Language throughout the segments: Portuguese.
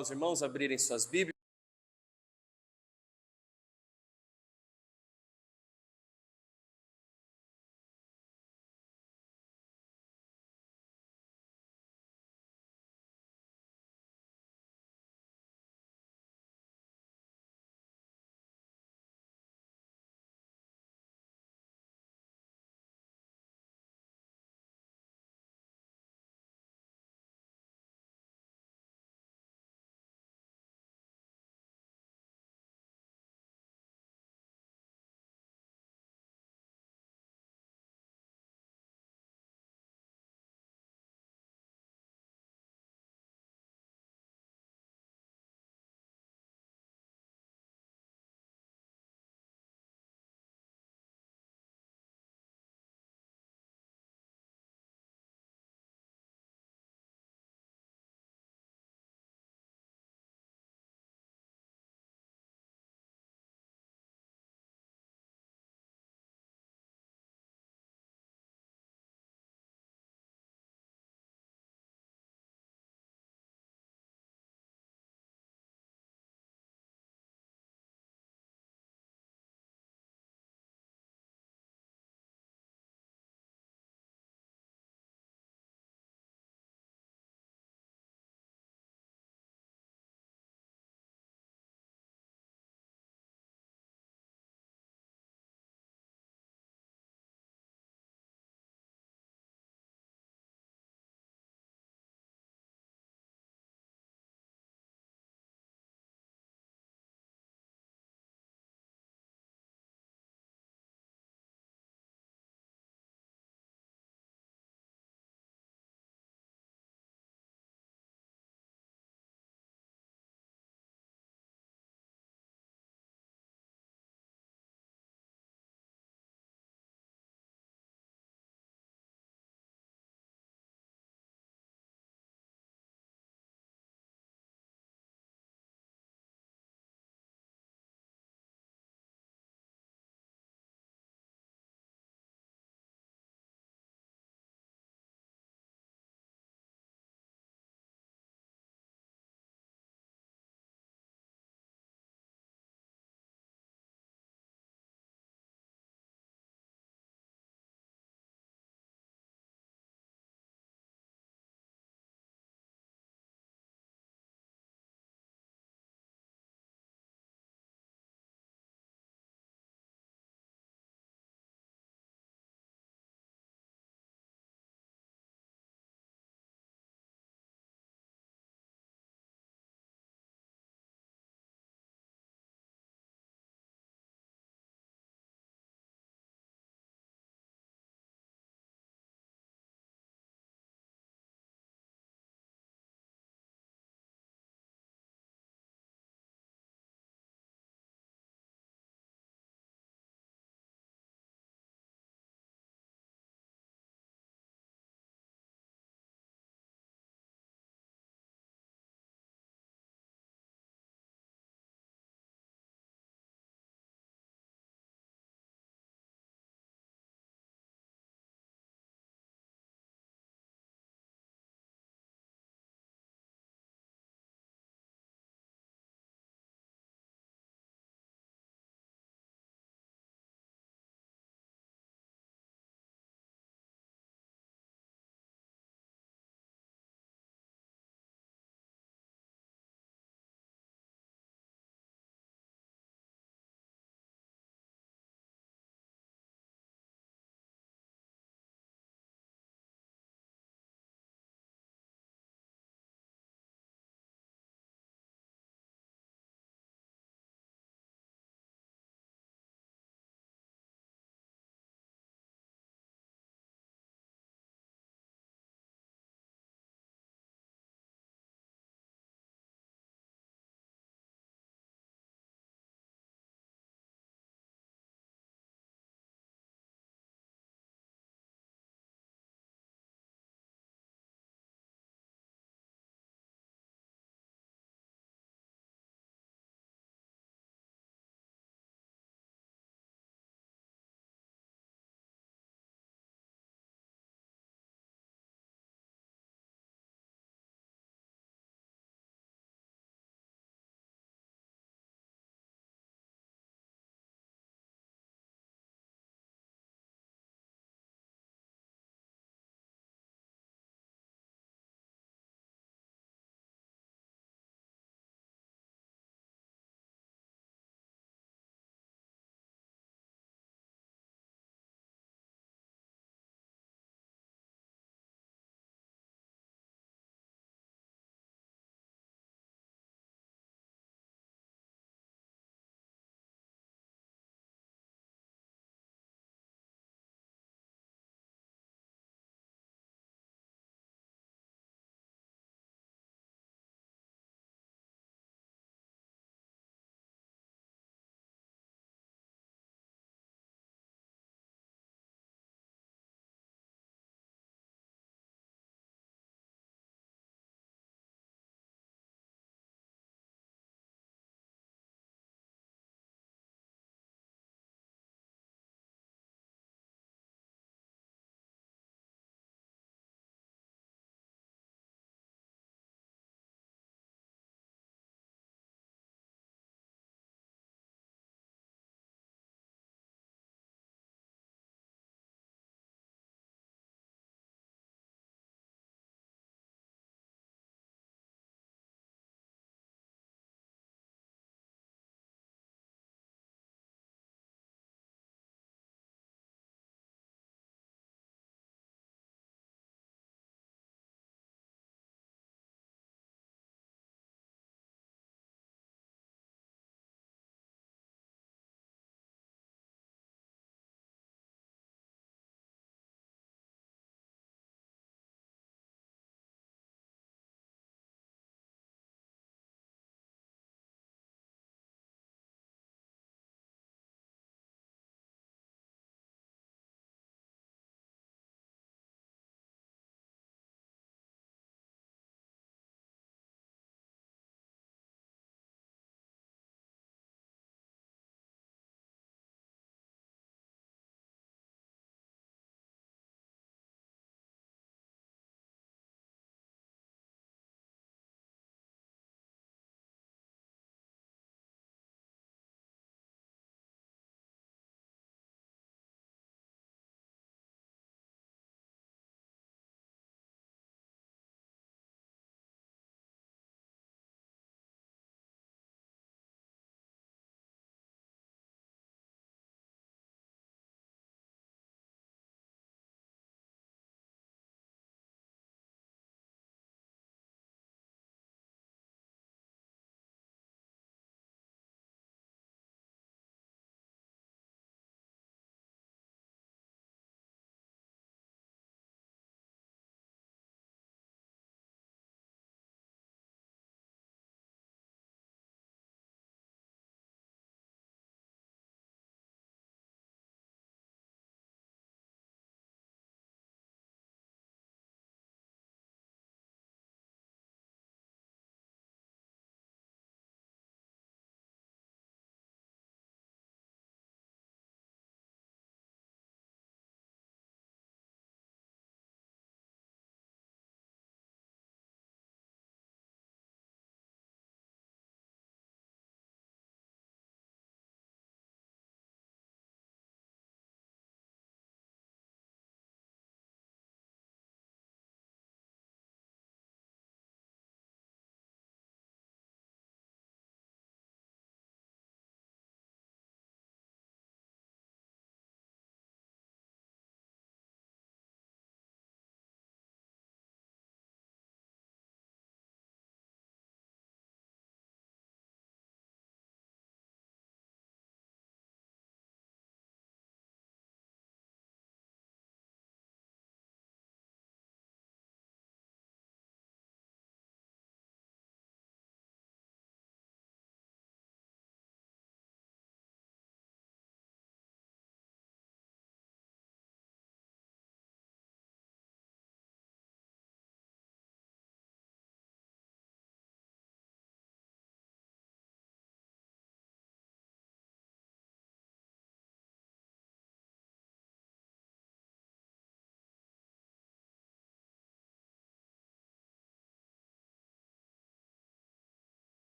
Os irmãos abrirem suas Bíblias.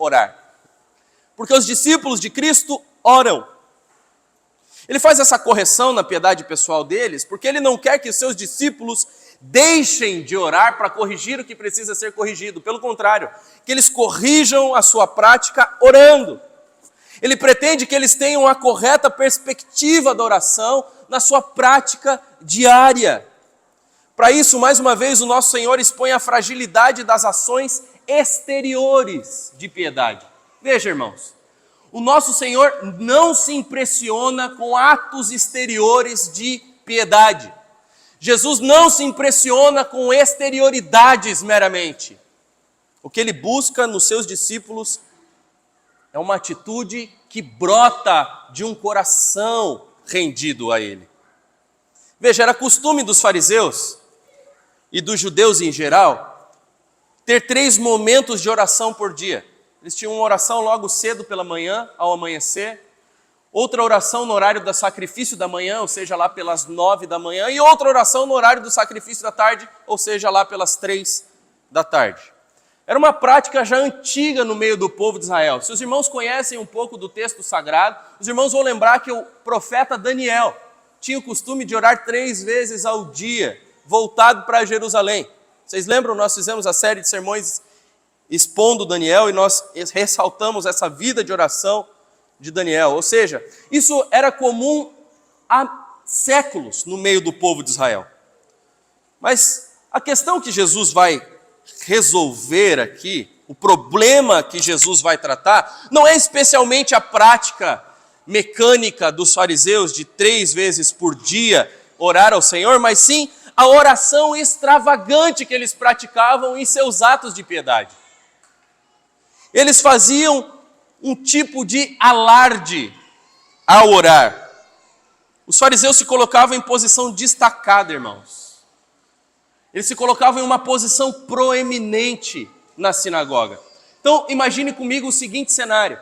orar. Porque os discípulos de Cristo oram. Ele faz essa correção na piedade pessoal deles, porque ele não quer que os seus discípulos deixem de orar para corrigir o que precisa ser corrigido. Pelo contrário, que eles corrijam a sua prática orando. Ele pretende que eles tenham a correta perspectiva da oração na sua prática diária. Para isso, mais uma vez, o nosso Senhor expõe a fragilidade das ações exteriores de piedade. Veja, irmãos, o nosso Senhor não se impressiona com atos exteriores de piedade. Jesus não se impressiona com exterioridades meramente. O que ele busca nos seus discípulos é uma atitude que brota de um coração rendido a ele. Veja, era costume dos fariseus e dos judeus em geral ter 3 momentos de oração por dia. Eles tinham uma oração logo cedo pela manhã, ao amanhecer, outra oração no horário do sacrifício da manhã, ou seja, lá pelas 9 da manhã, e outra oração no horário do sacrifício da tarde, ou seja, lá pelas 3 da tarde. Era uma prática já antiga no meio do povo de Israel. Se os irmãos conhecem um pouco do texto sagrado, os irmãos vão lembrar que o profeta Daniel tinha o costume de orar 3 vezes ao dia, voltado para Jerusalém. Vocês lembram? Nós fizemos a série de sermões expondo Daniel e nós ressaltamos essa vida de oração de Daniel. Ou seja, isso era comum há séculos no meio do povo de Israel. Mas a questão que Jesus vai resolver aqui, o problema que Jesus vai tratar, não é especialmente a prática mecânica dos fariseus de 3 vezes por dia orar ao Senhor, mas sim a oração extravagante que eles praticavam em seus atos de piedade. Eles faziam um tipo de alarde ao orar. Os fariseus se colocavam em posição destacada, irmãos. Eles se colocavam em uma posição proeminente na sinagoga. Então, imagine comigo o seguinte cenário.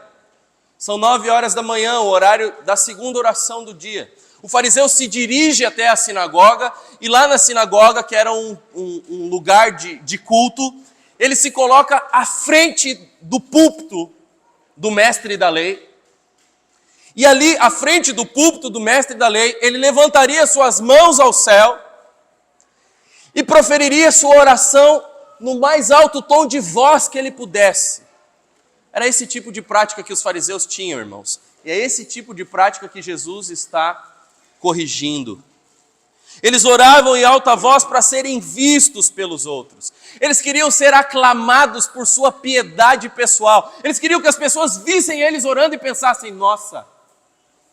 São 9 horas da manhã, o horário da segunda oração do dia. O fariseu se dirige até a sinagoga, e lá na sinagoga, que era um lugar de culto, ele se coloca à frente do púlpito do mestre da lei, e ali, à frente do púlpito do mestre da lei, ele levantaria suas mãos ao céu e proferiria sua oração no mais alto tom de voz que ele pudesse. Era esse tipo de prática que os fariseus tinham, irmãos. E é esse tipo de prática que Jesus está corrigindo. Eles oravam em alta voz para serem vistos pelos outros. Eles queriam ser aclamados por sua piedade pessoal. Eles queriam que as pessoas vissem eles orando e pensassem: nossa,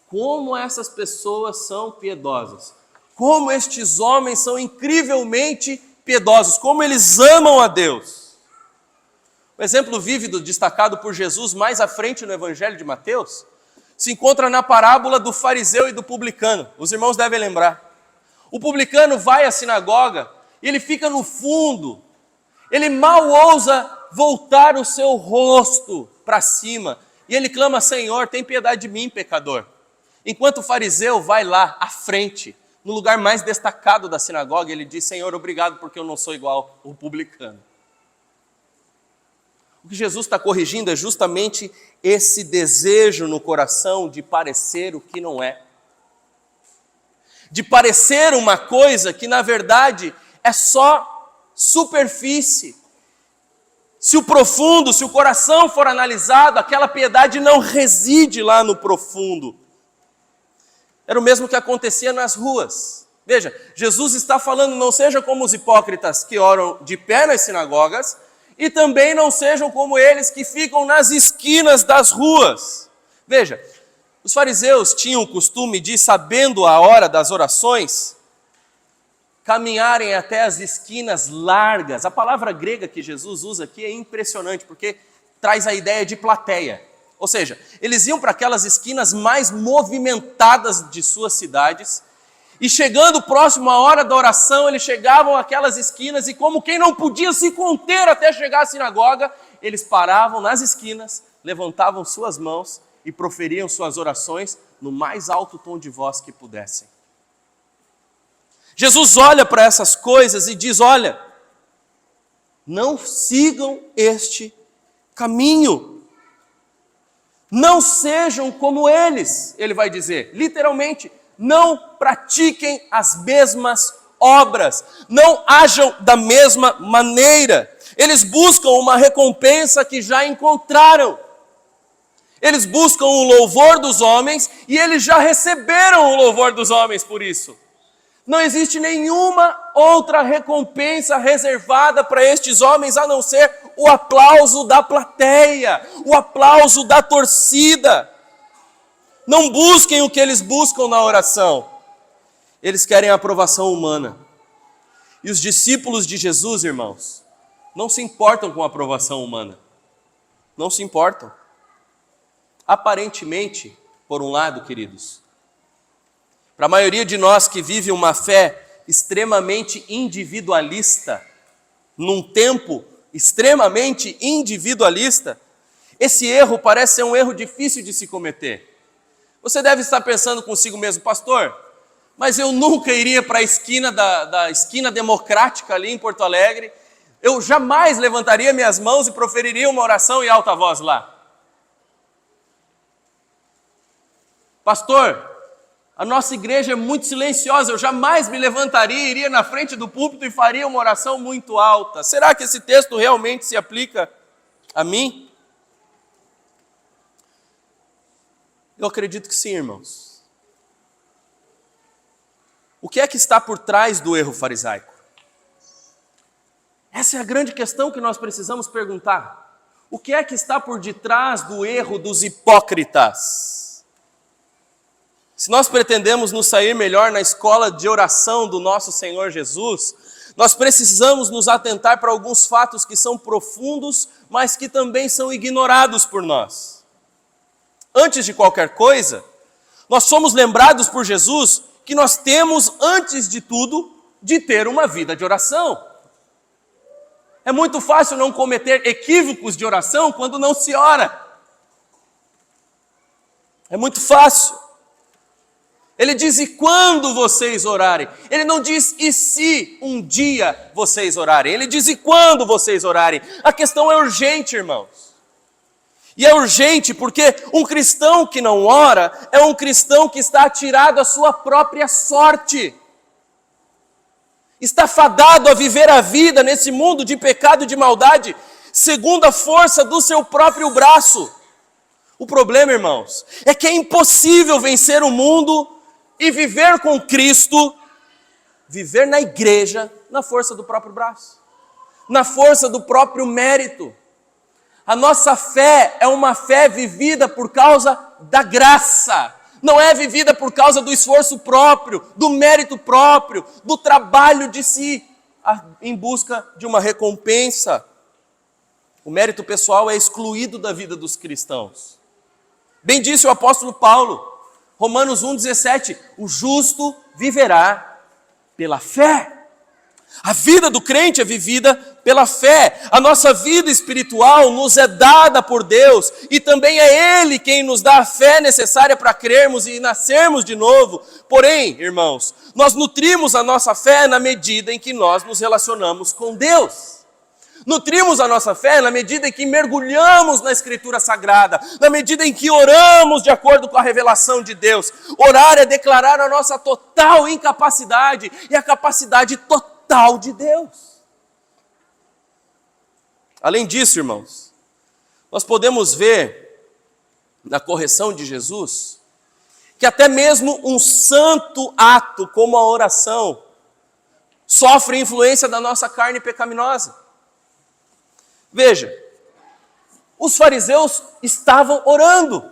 como essas pessoas são piedosas. Como estes homens são incrivelmente piedosos. Como eles amam a Deus. O exemplo vívido destacado por Jesus mais à frente no Evangelho de Mateus se encontra na parábola do fariseu e do publicano. Os irmãos devem lembrar. O publicano vai à sinagoga e ele fica no fundo. Ele mal ousa voltar o seu rosto para cima. E ele clama: Senhor, tem piedade de mim, pecador. Enquanto o fariseu vai lá à frente, no lugar mais destacado da sinagoga, ele diz: Senhor, obrigado porque eu não sou igual o publicano. O que Jesus está corrigindo é justamente esse desejo no coração de parecer o que não é. De parecer uma coisa que na verdade é só superfície. Se o profundo, se o coração for analisado, aquela piedade não reside lá no profundo. Era o mesmo que acontecia nas ruas. Veja, Jesus está falando: não seja como os hipócritas que oram de pé nas sinagogas, e também não sejam como eles que ficam nas esquinas das ruas. Veja, os fariseus tinham o costume de, sabendo a hora das orações, caminharem até as esquinas largas. A palavra grega que Jesus usa aqui é impressionante, porque traz a ideia de plateia. Ou seja, eles iam para aquelas esquinas mais movimentadas de suas cidades, e chegando próximo à hora da oração, eles chegavam àquelas esquinas, e como quem não podia se conter até chegar à sinagoga, eles paravam nas esquinas, levantavam suas mãos e proferiam suas orações no mais alto tom de voz que pudessem. Jesus olha para essas coisas e diz: olha, não sigam este caminho. Não sejam como eles, ele vai dizer, literalmente, não pratiquem as mesmas obras, não hajam da mesma maneira. Eles buscam uma recompensa que já encontraram. Eles buscam o louvor dos homens e eles já receberam o louvor dos homens por isso. Não existe nenhuma outra recompensa reservada para estes homens a não ser o aplauso da plateia, o aplauso da torcida. Não busquem o que eles buscam na oração. Eles querem a aprovação humana. E os discípulos de Jesus, irmãos, não se importam com a aprovação humana. Não se importam. Aparentemente, por um lado, queridos, para a maioria de nós que vive uma fé extremamente individualista, num tempo extremamente individualista, esse erro parece ser um erro difícil de se cometer. Você deve estar pensando consigo mesmo, pastor, mas eu nunca iria para a esquina da esquina democrática ali em Porto Alegre, eu jamais levantaria minhas mãos e proferiria uma oração em alta voz lá. Pastor, a nossa igreja é muito silenciosa, eu jamais me levantaria, iria na frente do púlpito e faria uma oração muito alta. Será que esse texto realmente se aplica a mim? Eu acredito que sim, irmãos. O que é que está por trás do erro farisaico? Essa é a grande questão que nós precisamos perguntar. O que é que está por detrás do erro dos hipócritas? Se nós pretendemos nos sair melhor na escola de oração do nosso Senhor Jesus, nós precisamos nos atentar para alguns fatos que são profundos, mas que também são ignorados por nós. Antes de qualquer coisa, nós somos lembrados por Jesus que nós temos, antes de tudo, de ter uma vida de oração. É muito fácil não cometer equívocos de oração quando não se ora. É muito fácil. Ele diz, e quando vocês orarem? Ele não diz, e se um dia vocês orarem? Ele diz, e quando vocês orarem? A questão é urgente, irmãos. E é urgente porque um cristão que não ora é um cristão que está atirado à sua própria sorte. Está fadado a viver a vida nesse mundo de pecado e de maldade, segundo a força do seu próprio braço. O problema, irmãos, é que é impossível vencer o mundo e viver com Cristo, viver na igreja, na força do próprio braço, na força do próprio mérito. A nossa fé é uma fé vivida por causa da graça, não é vivida por causa do esforço próprio, do mérito próprio, do trabalho de si, em busca de uma recompensa. O mérito pessoal é excluído da vida dos cristãos. Bem disse o apóstolo Paulo, Romanos 1,17, o justo viverá pela fé. A vida do crente é vivida pela fé. A nossa vida espiritual nos é dada por Deus e também é Ele quem nos dá a fé necessária para crermos e nascermos de novo. Porém, irmãos, nós nutrimos a nossa fé na medida em que nós nos relacionamos com Deus. Nutrimos a nossa fé na medida em que mergulhamos na Escritura Sagrada, na medida em que oramos de acordo com a revelação de Deus. Orar é declarar a nossa total incapacidade e a capacidade total de Deus. Além disso, irmãos, nós podemos ver na correção de Jesus que até mesmo um santo ato como a oração sofre influência da nossa carne pecaminosa. Veja, os fariseus estavam orando,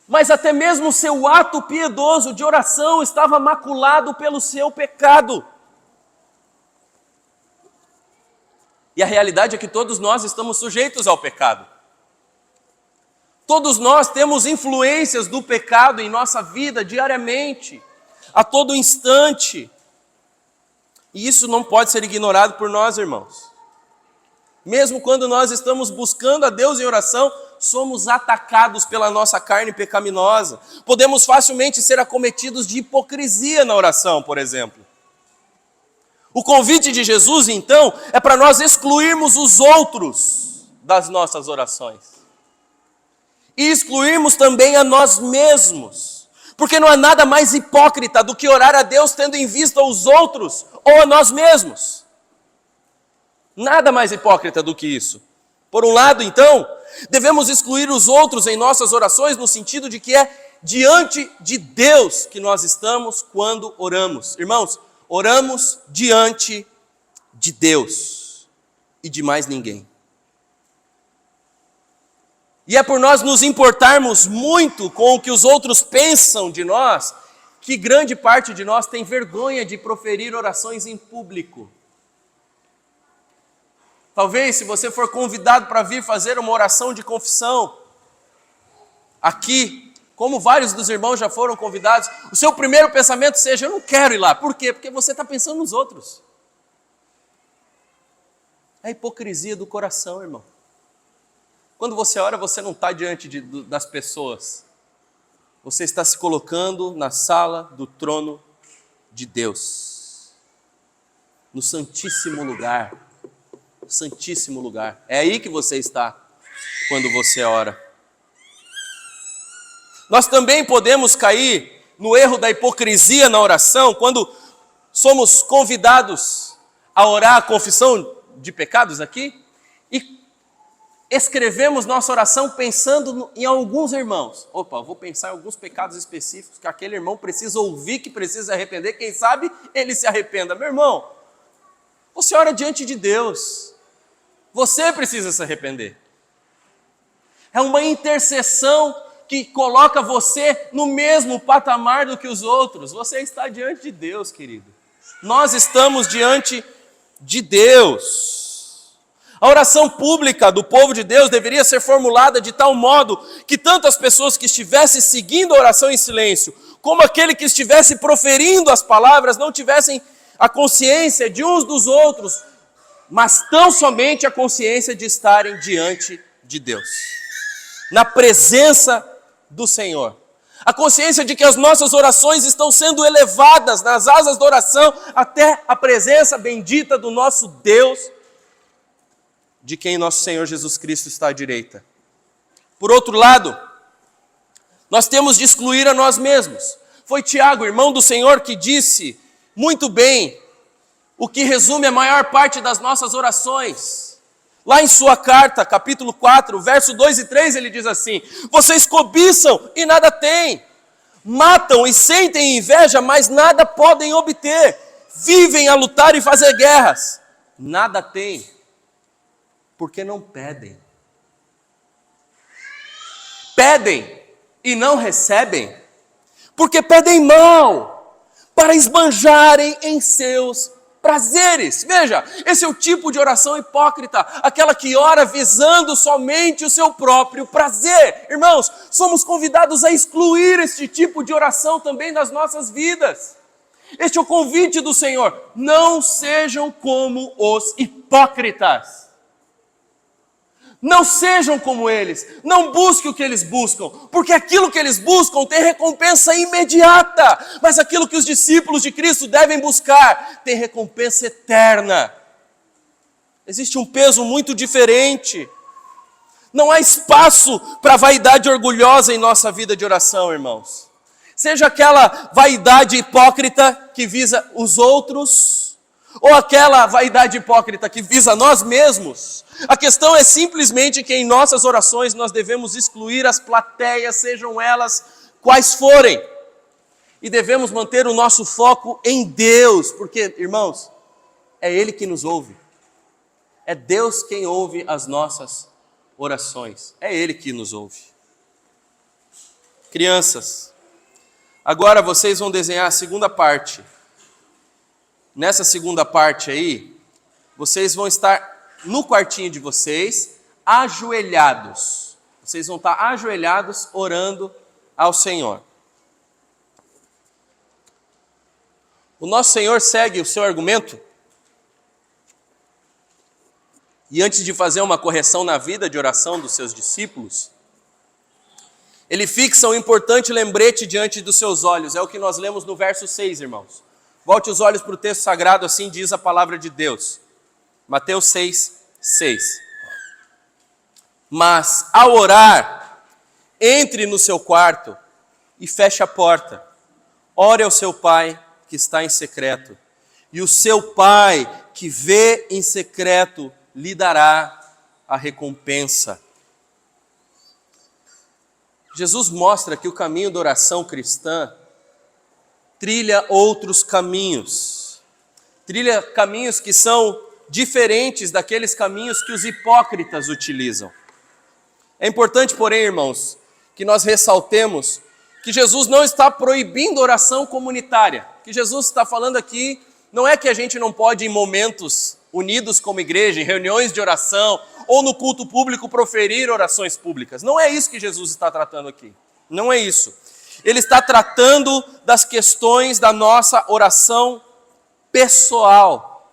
mas até mesmo o seu ato piedoso de oração estava maculado pelo seu pecado. E a realidade é que todos nós estamos sujeitos ao pecado. Todos nós temos influências do pecado em nossa vida diariamente, a todo instante. E isso não pode ser ignorado por nós, irmãos. Mesmo quando nós estamos buscando a Deus em oração, somos atacados pela nossa carne pecaminosa. Podemos facilmente ser acometidos de hipocrisia na oração, por exemplo. O convite de Jesus, então, é para nós excluirmos os outros das nossas orações. e excluirmos também a nós mesmos. Porque não há nada mais hipócrita do que orar a Deus tendo em vista os outros ou a nós mesmos. Nada mais hipócrita do que isso. Por um lado, então, devemos excluir os outros em nossas orações no sentido de que é diante de Deus que nós estamos quando oramos. Irmãos, oramos diante de Deus e de mais ninguém. E é por nós nos importarmos muito com o que os outros pensam de nós, que grande parte de nós tem vergonha de proferir orações em público. Talvez, se você for convidado para vir fazer uma oração de confissão, aqui, como vários dos irmãos já foram convidados, o seu primeiro pensamento seja: eu não quero ir lá. Por quê? Porque você está pensando nos outros. É a hipocrisia do coração, irmão. Quando você ora, você não está diante das pessoas. Você está se colocando na sala do trono de Deus. No santíssimo lugar. Santíssimo lugar. É aí que você está quando você ora. Nós também podemos cair no erro da hipocrisia na oração quando somos convidados a orar a confissão de pecados aqui e escrevemos nossa oração pensando em alguns irmãos. Opa, eu vou pensar em alguns pecados específicos que aquele irmão precisa ouvir, que precisa arrepender. Quem sabe ele se arrependa. Meu irmão, você ora diante de Deus. Você precisa se arrepender. É uma intercessão que coloca você no mesmo patamar do que os outros. Você está diante de Deus, querido. Nós estamos diante de Deus. A oração pública do povo de Deus deveria ser formulada de tal modo que tanto as pessoas que estivessem seguindo a oração em silêncio, como aquele que estivesse proferindo as palavras, não tivessem a consciência de uns dos outros, mas tão somente a consciência de estarem diante de Deus, na presença do Senhor. A consciência de que as nossas orações estão sendo elevadas nas asas da oração até a presença bendita do nosso Deus, de quem nosso Senhor Jesus Cristo está à direita. Por outro lado, nós temos de excluir a nós mesmos. Foi Tiago, irmão do Senhor, que disse muito bem o que resume a maior parte das nossas orações. Lá em sua carta, capítulo 4, verso 2 e 3, ele diz assim: vocês cobiçam e nada têm, matam e sentem inveja, mas nada podem obter, vivem a lutar e fazer guerras, nada têm, porque não pedem. Pedem e não recebem, porque pedem mal, para esbanjarem em seus prazeres. Veja, esse é o tipo de oração hipócrita, aquela que ora visando somente o seu próprio prazer. Irmãos, somos convidados a excluir este tipo de oração também das nossas vidas. Este é o convite do Senhor: não sejam como os hipócritas. Não sejam como eles, não busquem o que eles buscam, porque aquilo que eles buscam tem recompensa imediata, mas aquilo que os discípulos de Cristo devem buscar tem recompensa eterna. Existe um peso muito diferente. Não há espaço para vaidade orgulhosa em nossa vida de oração, irmãos. Seja aquela vaidade hipócrita que visa os outros, ou aquela vaidade hipócrita que visa nós mesmos. A questão é simplesmente que em nossas orações nós devemos excluir as plateias, sejam elas quais forem. E devemos manter o nosso foco em Deus, porque, irmãos, é Ele que nos ouve. É Deus quem ouve as nossas orações. É Ele que nos ouve. Crianças, agora vocês vão desenhar a segunda parte. Nessa segunda parte aí, vocês vão estar no quartinho de vocês, ajoelhados. Vocês vão estar ajoelhados orando ao Senhor. O nosso Senhor segue o seu argumento. E antes de fazer uma correção na vida de oração dos seus discípulos, ele fixa um importante lembrete diante dos seus olhos. É o que nós lemos no verso 6, irmãos. Volte os olhos para o texto sagrado, assim diz a palavra de Deus. Mateus 6, 6. Mas ao orar, entre no seu quarto e feche a porta. Ore ao seu pai que está em secreto, e o seu pai que vê em secreto lhe dará a recompensa. Jesus mostra que o caminho da oração cristã trilha outros caminhos. Trilha caminhos que são diferentes daqueles caminhos que os hipócritas utilizam. É importante, porém, irmãos, que nós ressaltemos que Jesus não está proibindo oração comunitária. O que Jesus está falando aqui não é que a gente não pode, em momentos unidos como igreja, em reuniões de oração, ou no culto público, proferir orações públicas. Não é isso que Jesus está tratando aqui. Não é isso. Ele está tratando das questões da nossa oração pessoal.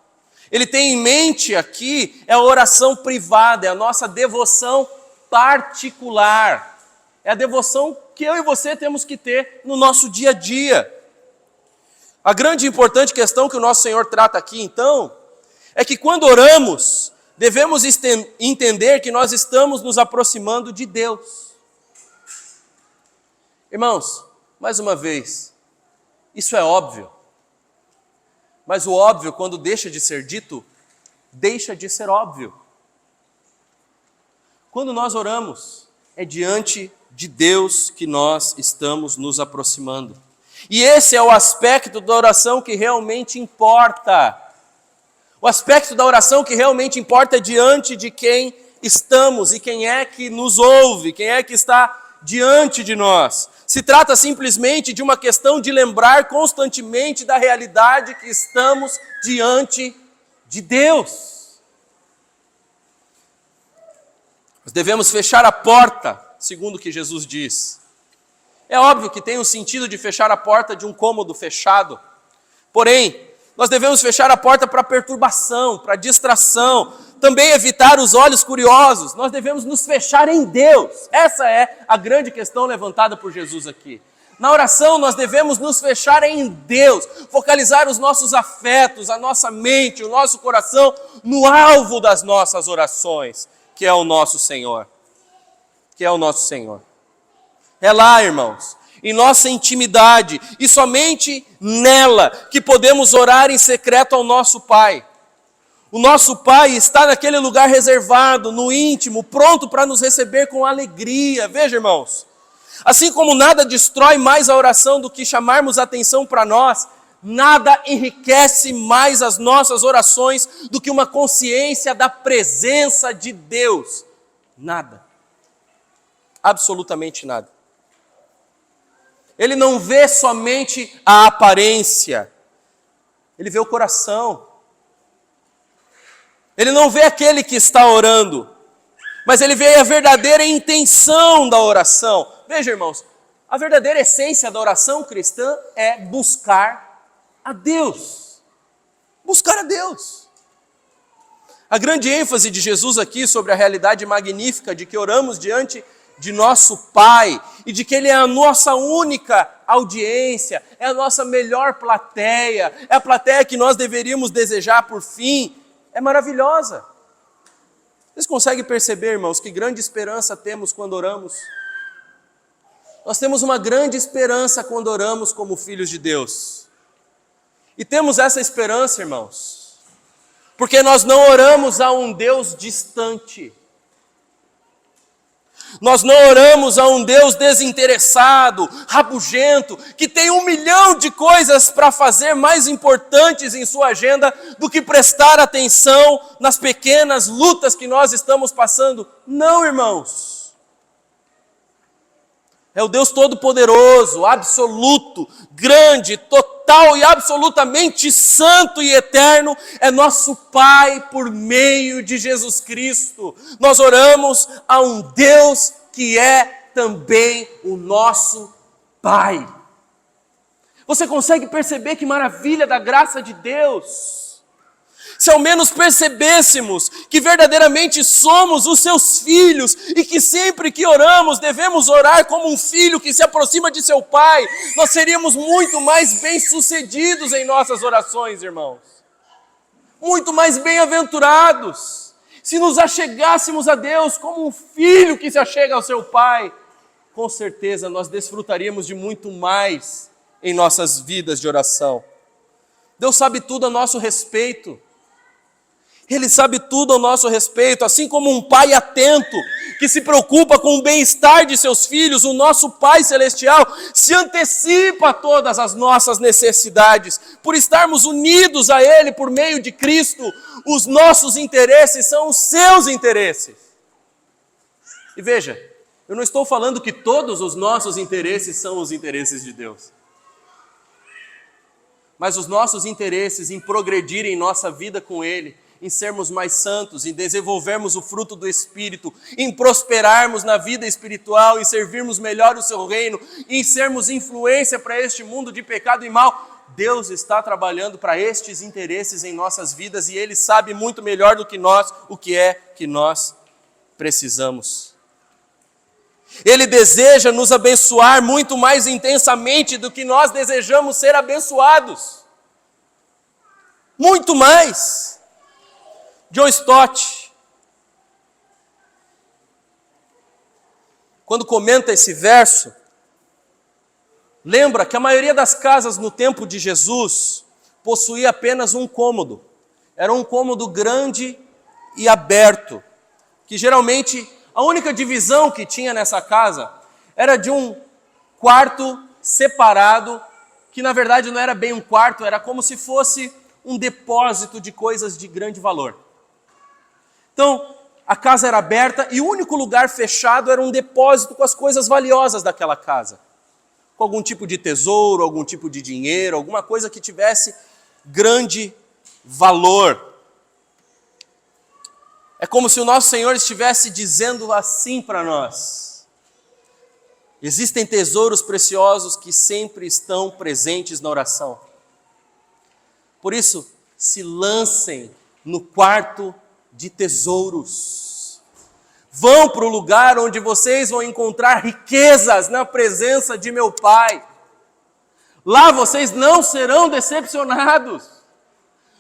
Ele tem em mente aqui a oração privada, é a nossa devoção particular. É a devoção que eu e você temos que ter no nosso dia a dia. A grande e importante questão que o nosso Senhor trata aqui, então, é que quando oramos, devemos entender que nós estamos nos aproximando de Deus. Irmãos, mais uma vez, isso é óbvio. Mas o óbvio, quando deixa de ser dito, deixa de ser óbvio. Quando nós oramos, é diante de Deus que nós estamos nos aproximando. E esse é o aspecto da oração que realmente importa. O aspecto da oração que realmente importa é diante de quem estamos e quem é que nos ouve, quem é que está diante de nós. Se trata simplesmente de uma questão de lembrar constantemente da realidade que estamos diante de Deus. Nós devemos fechar a porta, segundo o que Jesus diz. É óbvio que tem o sentido de fechar a porta de um cômodo fechado. Porém, nós devemos fechar a porta para perturbação, para distração, também evitar os olhos curiosos. Nós devemos nos fechar em Deus. Essa é a grande questão levantada por Jesus aqui. Na oração, nós devemos nos fechar em Deus, focalizar os nossos afetos, a nossa mente, o nosso coração no alvo das nossas orações, que é o nosso Senhor. Que é o nosso Senhor. É lá, irmãos, em nossa intimidade, e somente nela que podemos orar em secreto ao nosso Pai. O nosso Pai está naquele lugar reservado, no íntimo, pronto para nos receber com alegria. Veja, irmãos, assim como nada destrói mais a oração do que chamarmos atenção para nós, nada enriquece mais as nossas orações do que uma consciência da presença de Deus. Nada. Absolutamente nada. Ele não vê somente a aparência, ele vê o coração. Ele não vê aquele que está orando, mas ele vê a verdadeira intenção da oração. Veja, irmãos, a verdadeira essência da oração cristã é buscar a Deus. Buscar a Deus. A grande ênfase de Jesus aqui sobre a realidade magnífica de que oramos diante de nosso Pai e de que Ele é a nossa única audiência, é a nossa melhor plateia, é a plateia que nós deveríamos desejar por fim, é maravilhosa. Vocês conseguem perceber, irmãos, que grande esperança temos quando oramos? Nós temos uma grande esperança quando oramos como filhos de Deus. E temos essa esperança, irmãos, porque nós não oramos a um Deus distante. Nós não oramos a um Deus desinteressado, rabugento, que tem 1 milhão de coisas para fazer mais importantes em sua agenda do que prestar atenção nas pequenas lutas que nós estamos passando. Não, irmãos. É o Deus Todo-Poderoso, absoluto, grande, total e absolutamente santo e eterno, é nosso Pai por meio de Jesus Cristo. Nós oramos a um Deus que é também o nosso Pai. Você consegue perceber que maravilha da graça de Deus? Se ao menos percebêssemos que verdadeiramente somos os seus filhos e que sempre que oramos devemos orar como um filho que se aproxima de seu pai, nós seríamos muito mais bem-sucedidos em nossas orações, irmãos. Muito mais bem-aventurados. Se nos achegássemos a Deus como um filho que se achega ao seu pai. com certeza nós desfrutaríamos de muito mais em nossas vidas de oração. Deus sabe tudo a nosso respeito. Ele sabe tudo ao nosso respeito, assim como um pai atento, que se preocupa com o bem-estar de seus filhos, o nosso Pai Celestial se antecipa a todas as nossas necessidades. Por estarmos unidos a Ele por meio de Cristo, os nossos interesses são os seus interesses. E veja, eu não estou falando que todos os nossos interesses são os interesses de Deus. Mas os nossos interesses em progredir em nossa vida com Ele, em sermos mais santos, em desenvolvermos o fruto do Espírito, em prosperarmos na vida espiritual, em servirmos melhor o seu reino, em sermos influência para este mundo de pecado e mal, Deus está trabalhando para estes interesses em nossas vidas e Ele sabe muito melhor do que nós o que é que nós precisamos. Ele deseja nos abençoar muito mais intensamente do que nós desejamos ser abençoados. Muito mais. John Stott, quando comenta esse verso, lembra que a maioria das casas no tempo de Jesus possuía apenas um cômodo. Era um cômodo grande e aberto, que geralmente a única divisão que tinha nessa casa era de um quarto separado, que na verdade não era bem um quarto, era como se fosse um depósito de coisas de grande valor. Então, a casa era aberta e o único lugar fechado era um depósito com as coisas valiosas daquela casa. Com algum tipo de tesouro, algum tipo de dinheiro, alguma coisa que tivesse grande valor. É como se o nosso Senhor estivesse dizendo assim para nós: existem tesouros preciosos que sempre estão presentes na oração. Por isso, se lancem no quarto de tesouros. Vão para o lugar onde vocês vão encontrar riquezas na presença de meu Pai. Lá vocês não serão decepcionados.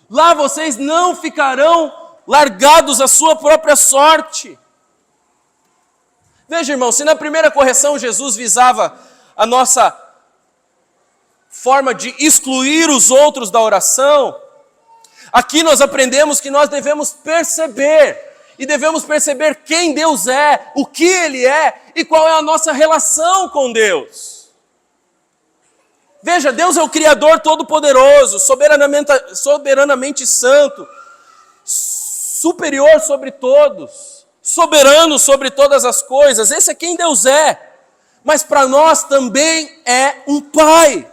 Lá vocês não ficarão largados à sua própria sorte. Veja, irmão, se na primeira correção Jesus visava a nossa forma de excluir os outros da oração, aqui nós aprendemos que nós devemos perceber, e devemos perceber quem Deus é, o que Ele é e qual é a nossa relação com Deus. Veja, Deus é o Criador Todo-Poderoso, soberanamente santo, superior sobre todos, soberano sobre todas as coisas. Esse é quem Deus é, mas para nós também é um Pai.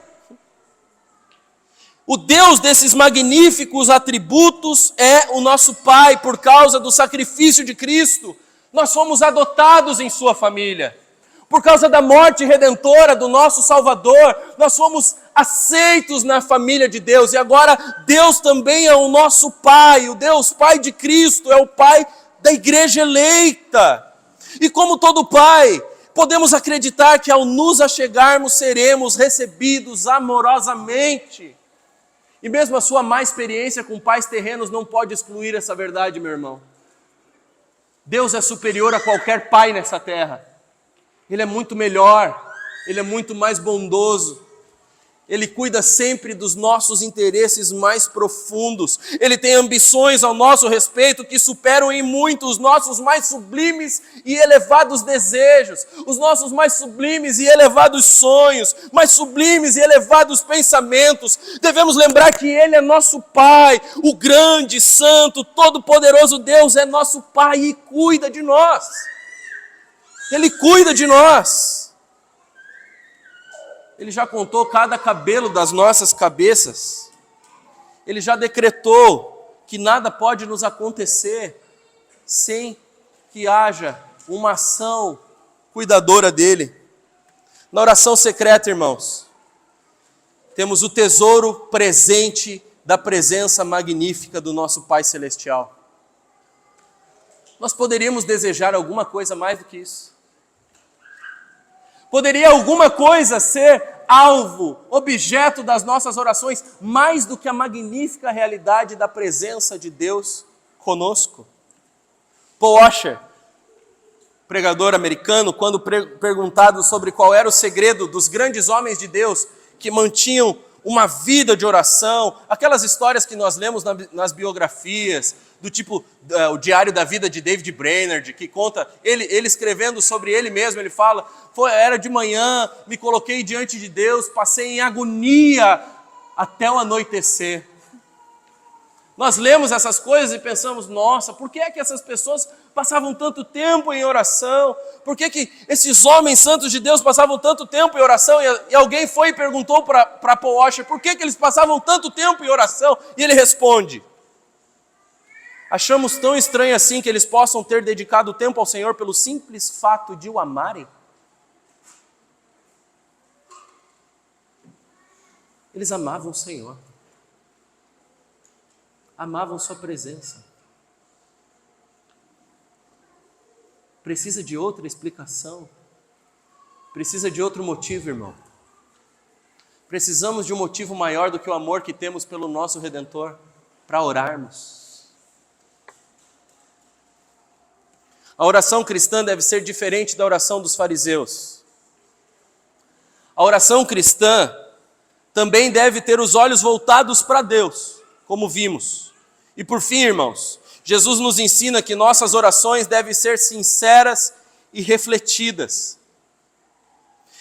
O Deus desses magníficos atributos é o nosso Pai, por causa do sacrifício de Cristo. Nós fomos adotados em sua família. Por causa da morte redentora do nosso Salvador, nós fomos aceitos na família de Deus. E agora Deus também é o nosso Pai, o Deus Pai de Cristo, é o Pai da igreja eleita. E como todo Pai, podemos acreditar que ao nos achegarmos seremos recebidos amorosamente. E mesmo a sua má experiência com pais terrenos não pode excluir essa verdade, meu irmão. Deus é superior a qualquer pai nessa terra. Ele é muito melhor, Ele é muito mais bondoso. Ele cuida sempre dos nossos interesses mais profundos. Ele tem ambições ao nosso respeito que superam em muito os nossos mais sublimes e elevados desejos, os nossos mais sublimes e elevados sonhos, mais sublimes e elevados pensamentos. Devemos lembrar que Ele é nosso Pai, o grande, santo, todo-poderoso Deus é nosso Pai e cuida de nós. Ele cuida de nós. Ele já contou cada cabelo das nossas cabeças. Ele já decretou que nada pode nos acontecer sem que haja uma ação cuidadora dele. Na oração secreta, irmãos, temos o tesouro presente da presença magnífica do nosso Pai Celestial. Nós poderíamos desejar alguma coisa mais do que isso? Poderia alguma coisa ser alvo, objeto das nossas orações, mais do que a magnífica realidade da presença de Deus conosco? Paul Washer, pregador americano, quando perguntado sobre qual era o segredo dos grandes homens de Deus que mantinham uma vida de oração, aquelas histórias que nós lemos nas biografias, do tipo o Diário da Vida de David Brainerd, que conta, ele escrevendo sobre ele mesmo, ele fala, era de manhã, me coloquei diante de Deus, passei em agonia até o anoitecer. Nós lemos essas coisas e pensamos, nossa, por que é que essas pessoas passavam tanto tempo em oração? Por que que esses homens santos de Deus passavam tanto tempo em oração? E alguém foi e perguntou para Paul Washer, por que que eles passavam tanto tempo em oração? E ele responde, achamos tão estranho assim que eles possam ter dedicado tempo ao Senhor pelo simples fato de o amarem? Eles amavam o Senhor. Amavam sua presença. Precisa de outra explicação. Precisa de outro motivo, irmão. Precisamos de um motivo maior do que o amor que temos pelo nosso Redentor para orarmos. A oração cristã deve ser diferente da oração dos fariseus. A oração cristã também deve ter os olhos voltados para Deus, como vimos. E por fim, irmãos, Jesus nos ensina que nossas orações devem ser sinceras e refletidas.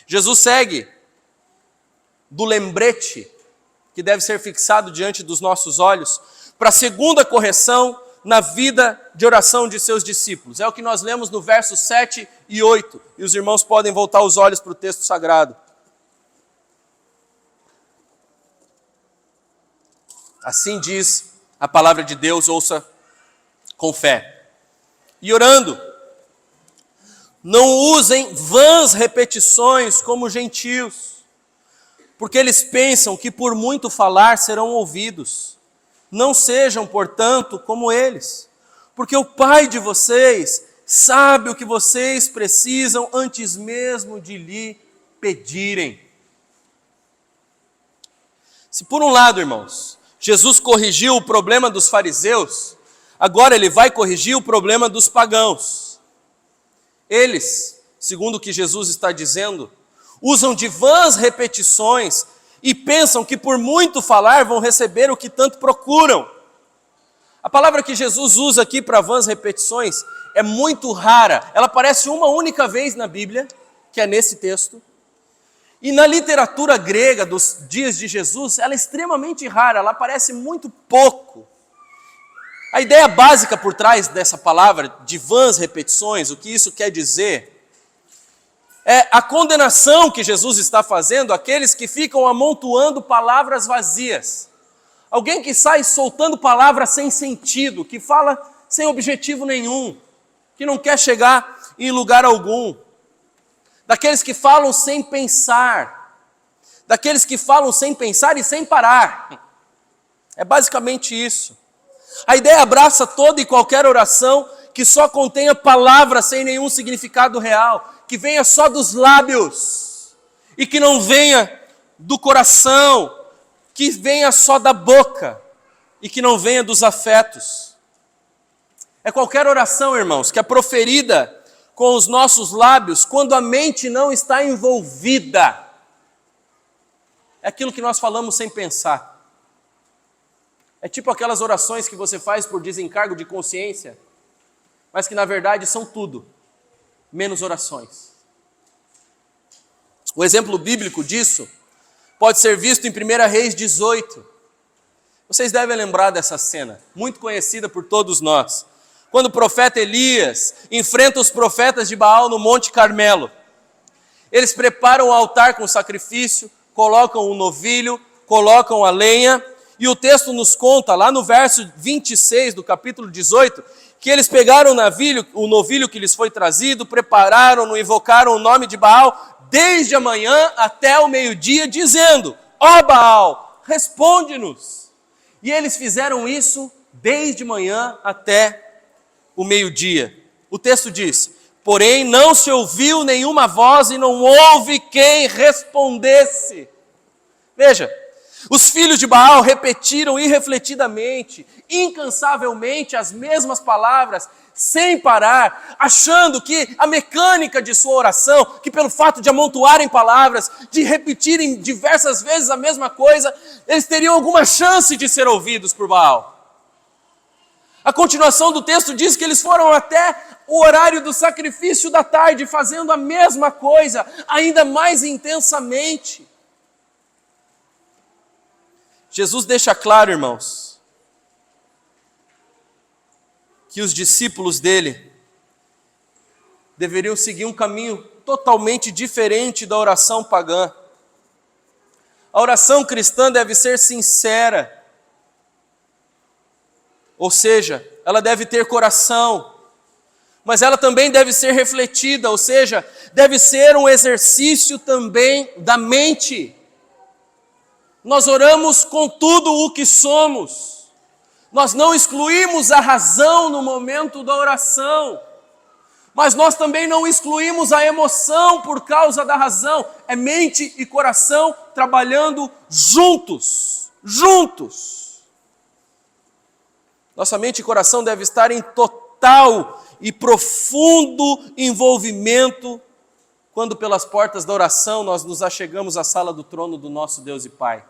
Jesus segue do lembrete que deve ser fixado diante dos nossos olhos para a segunda correção na vida de oração de seus discípulos. É o que nós lemos no versos 7 e 8. E os irmãos podem voltar os olhos para o texto sagrado. Assim diz a palavra de Deus, ouça com fé. E orando, não usem vãs repetições como gentios, porque eles pensam que por muito falar serão ouvidos. Não sejam, portanto, como eles, porque o Pai de vocês sabe o que vocês precisam antes mesmo de lhe pedirem. Se por um lado, irmãos, Jesus corrigiu o problema dos fariseus, agora ele vai corrigir o problema dos pagãos. Eles, segundo o que Jesus está dizendo, usam de vãs repetições e pensam que por muito falar vão receber o que tanto procuram. A palavra que Jesus usa aqui para vãs repetições é muito rara. Ela aparece uma única vez na Bíblia, que é nesse texto. E na literatura grega dos dias de Jesus, ela é extremamente rara, ela aparece muito pouco. A ideia básica por trás dessa palavra, de vãs repetições, o que isso quer dizer, é a condenação que Jesus está fazendo àqueles que ficam amontoando palavras vazias. Alguém que sai soltando palavras sem sentido, que fala sem objetivo nenhum, que não quer chegar em lugar algum. Daqueles que falam sem pensar, daqueles que falam sem pensar e sem parar. É basicamente isso. A ideia abraça toda e qualquer oração que só contenha palavras sem nenhum significado real, que venha só dos lábios e que não venha do coração, que venha só da boca e que não venha dos afetos. É qualquer oração, irmãos, que é proferida com os nossos lábios, quando a mente não está envolvida. É aquilo que nós falamos sem pensar. É tipo aquelas orações que você faz por desencargo de consciência, mas que na verdade são tudo, menos orações. O exemplo bíblico disso pode ser visto em 1 Reis 18. Vocês devem lembrar dessa cena, muito conhecida por todos nós. Quando o profeta Elias enfrenta os profetas de Baal no Monte Carmelo. Eles preparam o altar com sacrifício, colocam o novilho, colocam a lenha, e o texto nos conta, lá no verso 26 do capítulo 18, que eles pegaram o novilho que lhes foi trazido, prepararam-no, invocaram o nome de Baal, desde a manhã até o meio-dia, dizendo, ó Baal, responde-nos. E eles fizeram isso desde manhã até o meio-dia. O texto diz, porém não se ouviu nenhuma voz e não houve quem respondesse. Veja, Os filhos de Baal repetiram irrefletidamente, incansavelmente as mesmas palavras, sem parar, achando que a mecânica de sua oração, que pelo fato de amontoarem palavras, de repetirem diversas vezes a mesma coisa, eles teriam alguma chance de ser ouvidos por Baal. A continuação do texto diz que eles foram até o horário do sacrifício da tarde, fazendo a mesma coisa, ainda mais intensamente. Jesus deixa claro, irmãos, que os discípulos dele deveriam seguir um caminho totalmente diferente da oração pagã. A oração cristã deve ser sincera, ou seja, ela deve ter coração, mas ela também deve ser refletida, ou seja, deve ser um exercício também da mente. Nós oramos com tudo o que somos. Nós não excluímos a razão no momento da oração, mas nós também não excluímos a emoção por causa da razão. É mente e coração trabalhando juntos. Nossa mente e coração devem estar em total e profundo envolvimento quando pelas portas da oração nós nos achegamos à sala do trono do nosso Deus e Pai.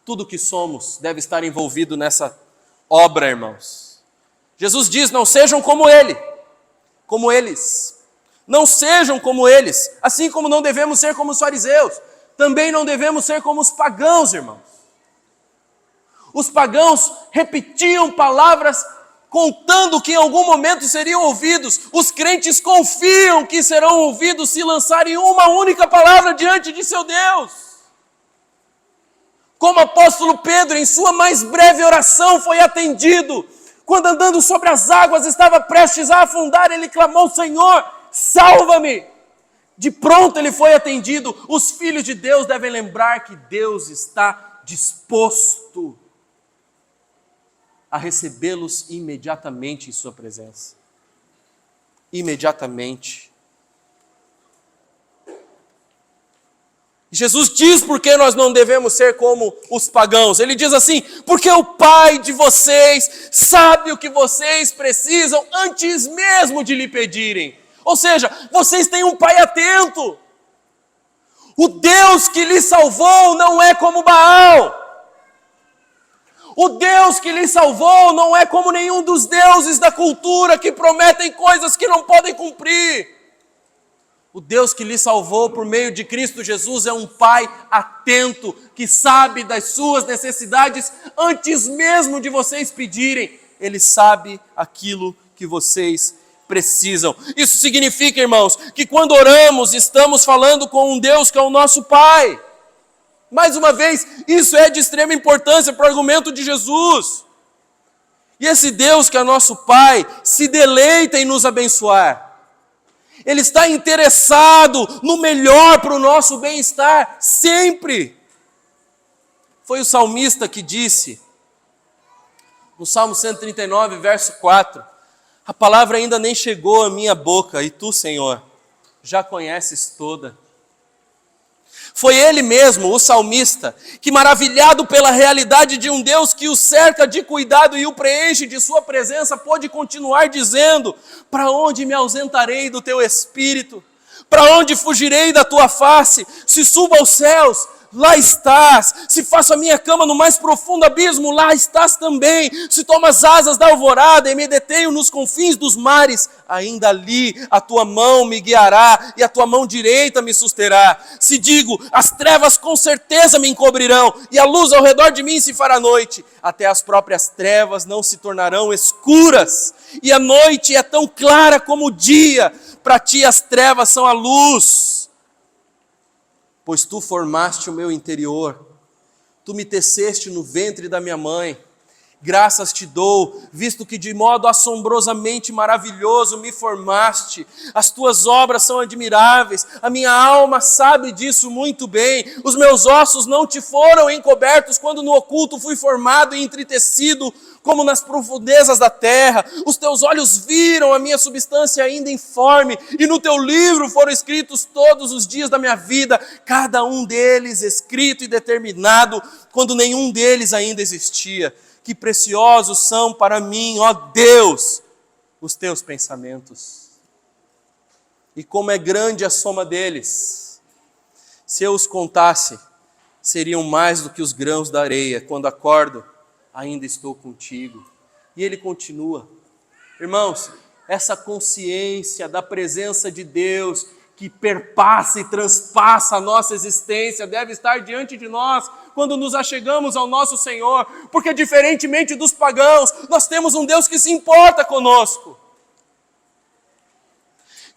Tudo que somos deve estar envolvido nessa obra, irmãos. Jesus diz, não sejam como eles. Não sejam como eles, assim como não devemos ser como os fariseus. Também não devemos ser como os pagãos, irmãos. Os pagãos repetiam palavras contando que em algum momento seriam ouvidos. Os crentes confiam que serão ouvidos se lançarem uma única palavra diante de seu Deus. Como o apóstolo Pedro, em sua mais breve oração, foi atendido. Quando andando sobre as águas estava prestes a afundar, ele clamou, Senhor, salva-me. De pronto ele foi atendido. Os filhos de Deus devem lembrar que Deus está disposto a recebê-los imediatamente em sua presença. Imediatamente. Jesus diz por que nós não devemos ser como os pagãos. Ele diz assim, porque o Pai de vocês sabe o que vocês precisam antes mesmo de lhe pedirem. Ou seja, vocês têm um Pai atento. O Deus que lhe salvou não é como Baal. O Deus que lhe salvou não é como nenhum dos deuses da cultura que prometem coisas que não podem cumprir. O Deus que lhe salvou por meio de Cristo Jesus é um Pai atento, que sabe das suas necessidades antes mesmo de vocês pedirem. Ele sabe aquilo que vocês precisam. Isso significa, irmãos, que quando oramos, estamos falando com um Deus que é o nosso Pai. Mais uma vez, isso é de extrema importância para o argumento de Jesus. E esse Deus que é nosso Pai se deleita em nos abençoar. Ele está interessado no melhor para o nosso bem-estar, sempre. Foi o salmista que disse, no Salmo 139, verso 4, a palavra ainda nem chegou à minha boca, e tu, Senhor, já conheces toda. Foi ele mesmo, o salmista, que maravilhado pela realidade de um Deus que o cerca de cuidado e o preenche de sua presença, pôde continuar dizendo, para onde me ausentarei do teu espírito? Para onde fugirei da tua face? Se subo aos céus, lá estás. Se faço a minha cama no mais profundo abismo, lá estás também. Se tomo as asas da alvorada e me detenho nos confins dos mares, ainda ali a tua mão me guiará e a tua mão direita me susterá. Se digo, as trevas com certeza me encobrirão e a luz ao redor de mim se fará noite, até as próprias trevas não se tornarão escuras e a noite é tão clara como o dia. Para ti as trevas são a luz. Pois tu formaste o meu interior, tu me teceste no ventre da minha mãe. Graças te dou, visto que de modo assombrosamente maravilhoso me formaste. As tuas obras são admiráveis, a minha alma sabe disso muito bem. Os meus ossos não te foram encobertos quando no oculto fui formado e entretecido, como nas profundezas da terra. Os teus olhos viram a minha substância ainda informe, e no teu livro foram escritos todos os dias da minha vida, cada um deles escrito e determinado, quando nenhum deles ainda existia. Que preciosos são para mim, ó Deus, os teus pensamentos. E como é grande a soma deles. Se eu os contasse, seriam mais do que os grãos da areia. Quando acordo, ainda estou contigo. E ele continua. Irmãos, essa consciência da presença de Deus, que perpassa e transpassa a nossa existência, deve estar diante de nós quando nos achegamos ao nosso Senhor, porque diferentemente dos pagãos, nós temos um Deus que se importa conosco.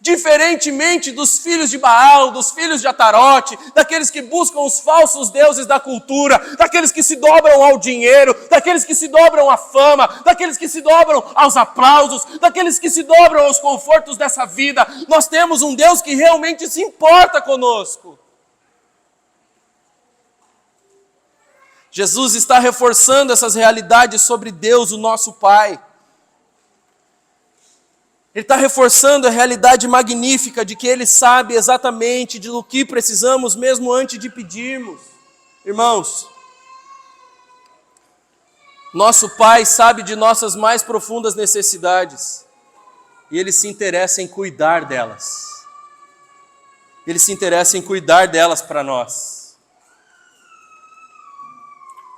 Diferentemente dos filhos de Baal, dos filhos de Atarote, daqueles que buscam os falsos deuses da cultura, daqueles que se dobram ao dinheiro, daqueles que se dobram à fama, daqueles que se dobram aos aplausos, daqueles que se dobram aos confortos dessa vida, nós temos um Deus que realmente se importa conosco. Jesus está reforçando essas realidades sobre Deus, o nosso Pai. Ele está reforçando a realidade magnífica de que Ele sabe exatamente do que precisamos, mesmo antes de pedirmos. Irmãos, nosso Pai sabe de nossas mais profundas necessidades e Ele se interessa em cuidar delas. Ele se interessa em cuidar delas para nós.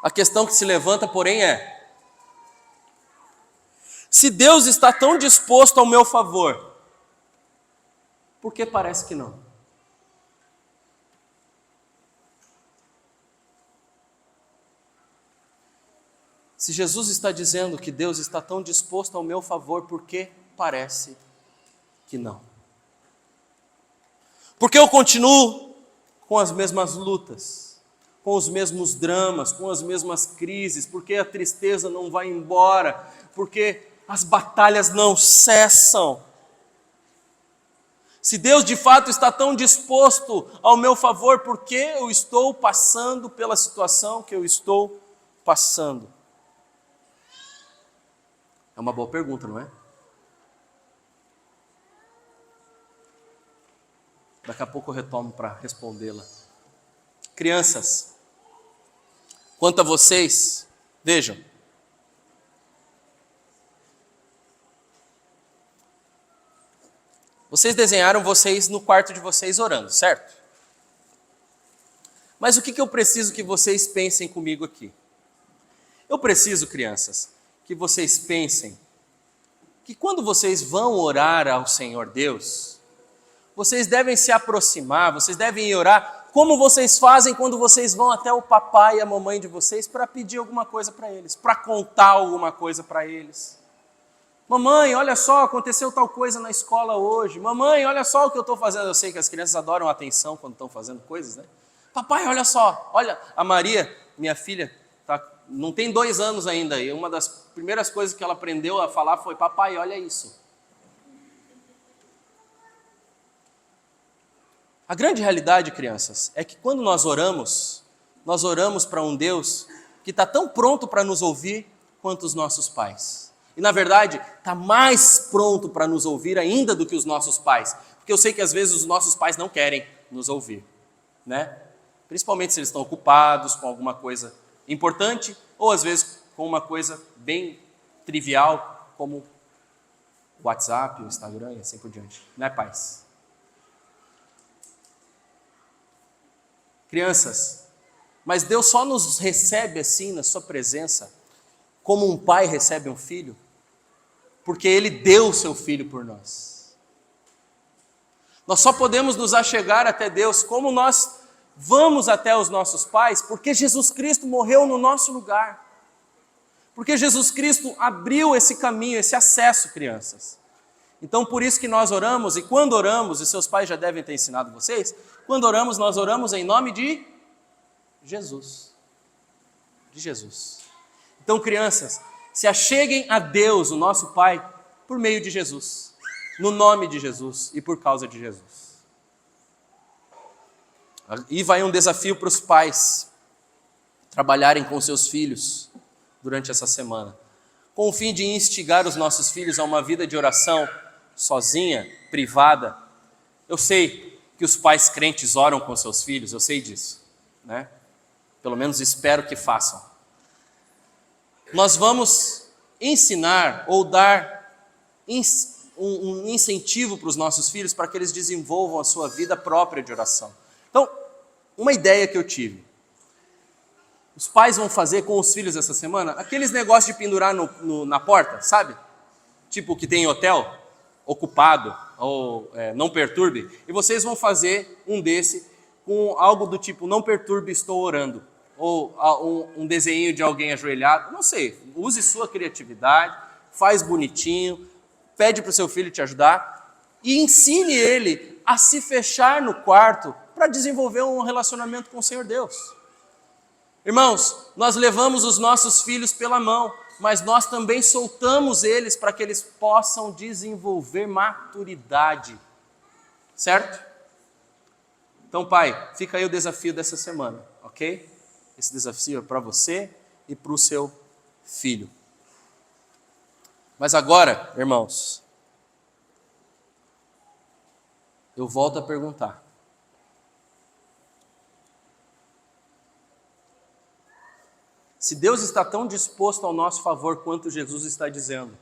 A questão que se levanta, porém, é: se Deus está tão disposto ao meu favor, por que parece que não? Se Jesus está dizendo que Deus está tão disposto ao meu favor, por que parece que não? Porque eu continuo com as mesmas lutas, com os mesmos dramas, com as mesmas crises, porque a tristeza não vai embora, porque as batalhas não cessam. Se Deus de fato está tão disposto ao meu favor, por que eu estou passando pela situação que eu estou passando? É uma boa pergunta, não é? Daqui a pouco eu retomo para respondê-la. Crianças, quanto a vocês, vejam. Vocês desenharam vocês no quarto de vocês orando, certo? Mas o que eu preciso que vocês pensem comigo aqui? Eu preciso, crianças, que vocês pensem que quando vocês vão orar ao Senhor Deus, vocês devem se aproximar, vocês devem ir orar como vocês fazem quando vocês vão até o papai e a mamãe de vocês para pedir alguma coisa para eles, para contar alguma coisa para eles. Mamãe, olha só, aconteceu tal coisa na escola hoje. Mamãe, olha só o que eu estou fazendo. Eu sei que as crianças adoram atenção quando estão fazendo coisas, né? Papai, olha só, olha, a Maria, minha filha, não tem 2 anos ainda, e uma das primeiras coisas que ela aprendeu a falar foi: papai, olha isso. A grande realidade, crianças, é que quando nós oramos para um Deus que está tão pronto para nos ouvir quanto os nossos pais. E na verdade, está mais pronto para nos ouvir ainda do que os nossos pais. Porque eu sei que às vezes os nossos pais não querem nos ouvir, né? Principalmente se eles estão ocupados com alguma coisa importante, ou às vezes com uma coisa bem trivial, como o WhatsApp, o Instagram e assim por diante. Né, pais? Crianças, mas Deus só nos recebe assim na sua presença, como um pai recebe um filho, porque Ele deu o seu filho por nós. Nós só podemos nos achegar até Deus como nós vamos até os nossos pais, porque Jesus Cristo morreu no nosso lugar. Porque Jesus Cristo abriu esse caminho, esse acesso, crianças. Então, por isso que nós oramos, e quando oramos, e seus pais já devem ter ensinado vocês, quando oramos, nós oramos em nome de Jesus. De Jesus. Então, crianças, Se acheguem a Deus, o nosso Pai, por meio de Jesus, no nome de Jesus e por causa de Jesus. E vai um desafio para os pais trabalharem com seus filhos durante essa semana, com o fim de instigar os nossos filhos a uma vida de oração sozinha, privada. Eu sei que os pais crentes oram com seus filhos, eu sei disso, né? Pelo menos espero que façam. Nós vamos ensinar ou dar um incentivo para os nossos filhos para que eles desenvolvam a sua vida própria de oração. Então, uma ideia que eu tive. Os pais vão fazer com os filhos essa semana aqueles negócios de pendurar na porta, sabe? Tipo que tem em hotel, ocupado, ou não perturbe. E vocês vão fazer um desse com algo do tipo, não perturbe, estou orando. Ou um desenho de alguém ajoelhado, não sei. Use sua criatividade, faz bonitinho, pede para o seu filho te ajudar e ensine ele a se fechar no quarto para desenvolver um relacionamento com o Senhor Deus. Irmãos, nós levamos os nossos filhos pela mão, mas nós também soltamos eles para que eles possam desenvolver maturidade, certo? Então, pai, fica aí o desafio dessa semana, ok? Esse desafio é para você e para o seu filho. Mas agora, irmãos, eu volto a perguntar. Se Deus está tão disposto ao nosso favor quanto Jesus está dizendo,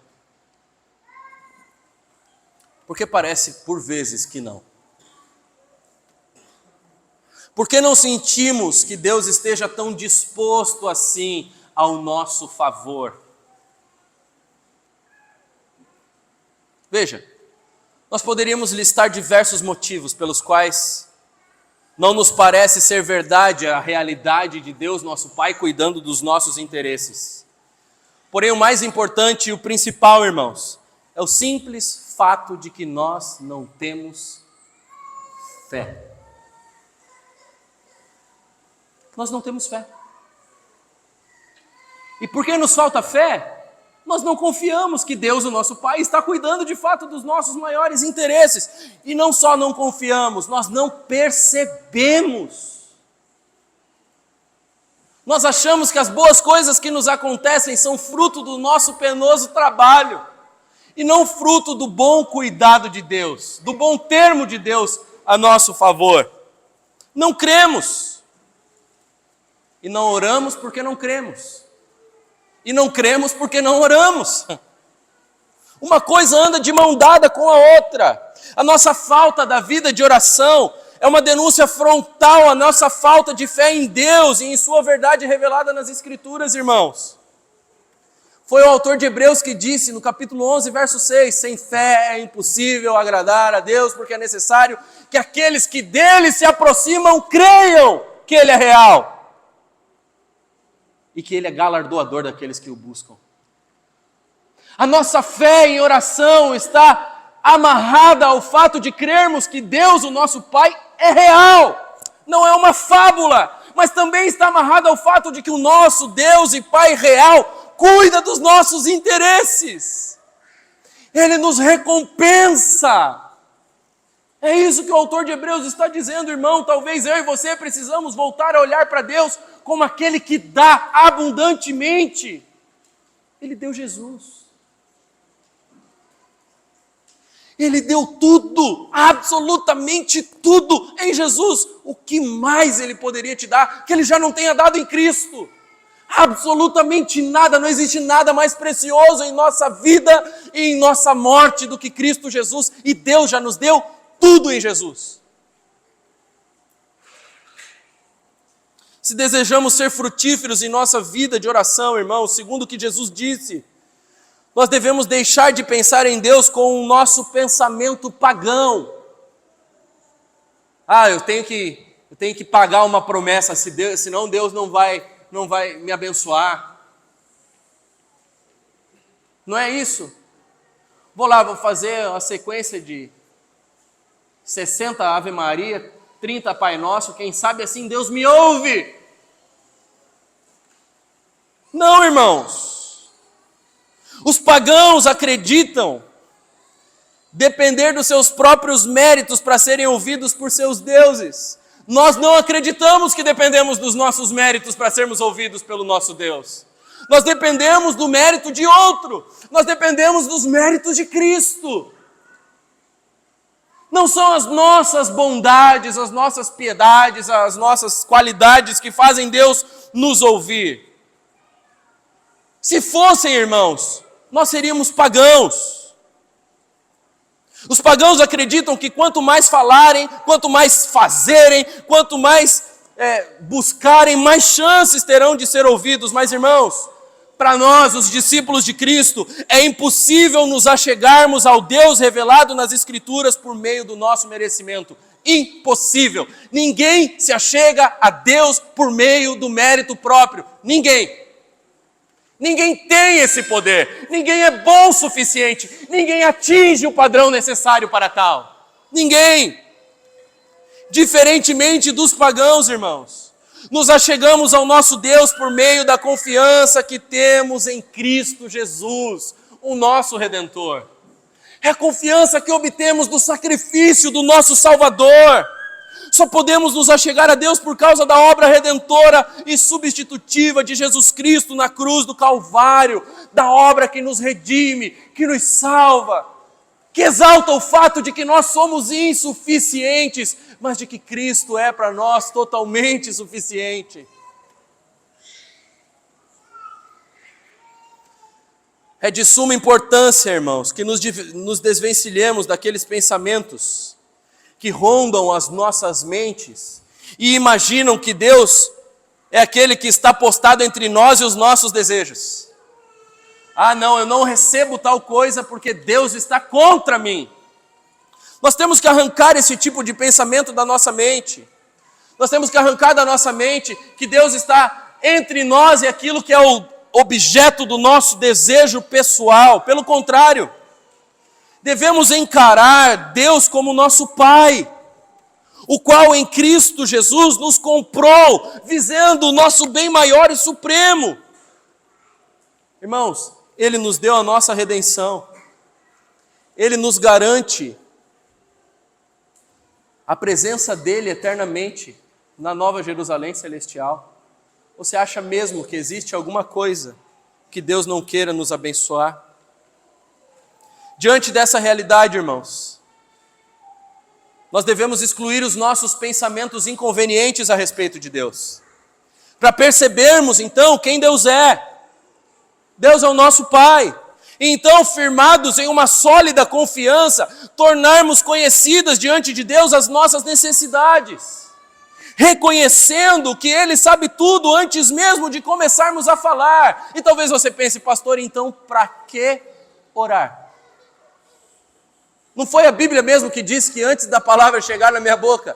porque parece por vezes que não. Por que não sentimos que Deus esteja tão disposto assim ao nosso favor? Veja, nós poderíamos listar diversos motivos pelos quais não nos parece ser verdade a realidade de Deus, nosso Pai, cuidando dos nossos interesses. Porém, o mais importante e o principal, irmãos, é o simples fato de que nós não temos fé. Nós não temos fé. E por que nos falta fé? Nós não confiamos que Deus, o nosso Pai, está cuidando de fato dos nossos maiores interesses. E não só não confiamos, nós não percebemos. Nós achamos que as boas coisas que nos acontecem são fruto do nosso penoso trabalho e não fruto do bom cuidado de Deus, do bom termo de Deus a nosso favor. Não cremos. E não oramos porque não cremos. E não cremos porque não oramos. Uma coisa anda de mão dada com a outra. A nossa falta da vida de oração é uma denúncia frontal à nossa falta de fé em Deus e em sua verdade revelada nas Escrituras, irmãos. Foi o autor de Hebreus que disse no capítulo 11, verso 6, sem fé é impossível agradar a Deus, porque é necessário que aqueles que dele se aproximam creiam que ele é real. E que ele é galardoador daqueles que o buscam. A nossa fé em oração está amarrada ao fato de crermos que Deus, o nosso Pai, é real. Não é uma fábula, mas também está amarrada ao fato de que o nosso Deus e Pai real cuida dos nossos interesses. Ele nos recompensa. É isso que o autor de Hebreus está dizendo, irmão. Talvez eu e você precisamos voltar a olhar para Deus como aquele que dá abundantemente. Ele deu Jesus. Ele deu tudo, absolutamente tudo em Jesus. O que mais Ele poderia te dar que Ele já não tenha dado em Cristo? Absolutamente nada, não existe nada mais precioso em nossa vida e em nossa morte do que Cristo Jesus. E Deus já nos deu tudo em Jesus. Se desejamos ser frutíferos em nossa vida de oração, irmãos, segundo o que Jesus disse, nós devemos deixar de pensar em Deus com o nosso pensamento pagão. Eu tenho que pagar uma promessa, senão Deus não vai me abençoar. Não é isso. Vou fazer uma sequência de 60 Ave Maria, 30 Pai Nosso, quem sabe assim Deus me ouve. Não, irmãos. Os pagãos acreditam depender dos seus próprios méritos para serem ouvidos por seus deuses. Nós não acreditamos que dependemos dos nossos méritos para sermos ouvidos pelo nosso Deus. Nós dependemos do mérito de outro. Nós dependemos dos méritos de Cristo. Não são as nossas bondades, as nossas piedades, as nossas qualidades que fazem Deus nos ouvir. Se fossem, irmãos, nós seríamos pagãos. Os pagãos acreditam que quanto mais falarem, quanto mais fazerem, quanto mais buscarem, mais chances terão de ser ouvidos. Mas, irmãos, para nós, os discípulos de Cristo, é impossível nos achegarmos ao Deus revelado nas Escrituras por meio do nosso merecimento. Impossível. Ninguém se achega a Deus por meio do mérito próprio. Ninguém. Ninguém tem esse poder. Ninguém é bom o suficiente. Ninguém atinge o padrão necessário para tal. Ninguém. Diferentemente dos pagãos, irmãos, nos achegamos ao nosso Deus por meio da confiança que temos em Cristo Jesus, o nosso Redentor. É a confiança que obtemos do sacrifício do nosso Salvador. Só podemos nos achegar a Deus por causa da obra redentora e substitutiva de Jesus Cristo na cruz do Calvário, da obra que nos redime, que nos salva, que exalta o fato de que nós somos insuficientes, mas de que Cristo é para nós totalmente suficiente. É de suma importância, irmãos, que nos desvencilhemos daqueles pensamentos que rondam as nossas mentes e imaginam que Deus é aquele que está postado entre nós e os nossos desejos. Ah, não, eu não recebo tal coisa porque Deus está contra mim. Nós temos que arrancar esse tipo de pensamento da nossa mente. Nós temos que arrancar da nossa mente que Deus está entre nós e aquilo que é o objeto do nosso desejo pessoal. Pelo contrário, devemos encarar Deus como nosso Pai, o qual em Cristo Jesus nos comprou, visando o nosso bem maior e supremo. Irmãos, Ele nos deu a nossa redenção. Ele nos garante a presença dEle eternamente na Nova Jerusalém Celestial. Você acha mesmo que existe alguma coisa que Deus não queira nos abençoar? Diante dessa realidade, irmãos, nós devemos excluir os nossos pensamentos inconvenientes a respeito de Deus, para percebermos então quem Deus é. Deus é o nosso Pai. E então, firmados em uma sólida confiança, tornarmos conhecidas diante de Deus as nossas necessidades, reconhecendo que Ele sabe tudo antes mesmo de começarmos a falar. E talvez você pense, pastor, então para que orar? Não foi a Bíblia mesmo que disse que antes da palavra chegar na minha boca,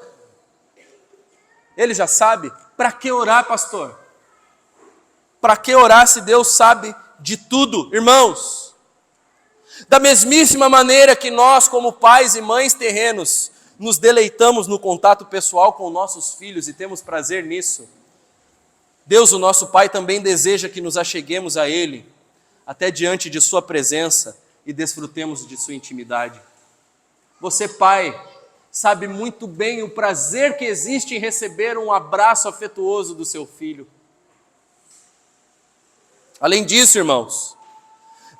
Ele já sabe? Para que orar, pastor? Para que orar se Deus sabe de tudo? Irmãos, da mesmíssima maneira que nós, como pais e mães terrenos, nos deleitamos no contato pessoal com nossos filhos e temos prazer nisso, Deus, o nosso Pai, também deseja que nos acheguemos a Ele, até diante de Sua presença, e desfrutemos de Sua intimidade. Você, pai, sabe muito bem o prazer que existe em receber um abraço afetuoso do seu filho. Além disso, irmãos,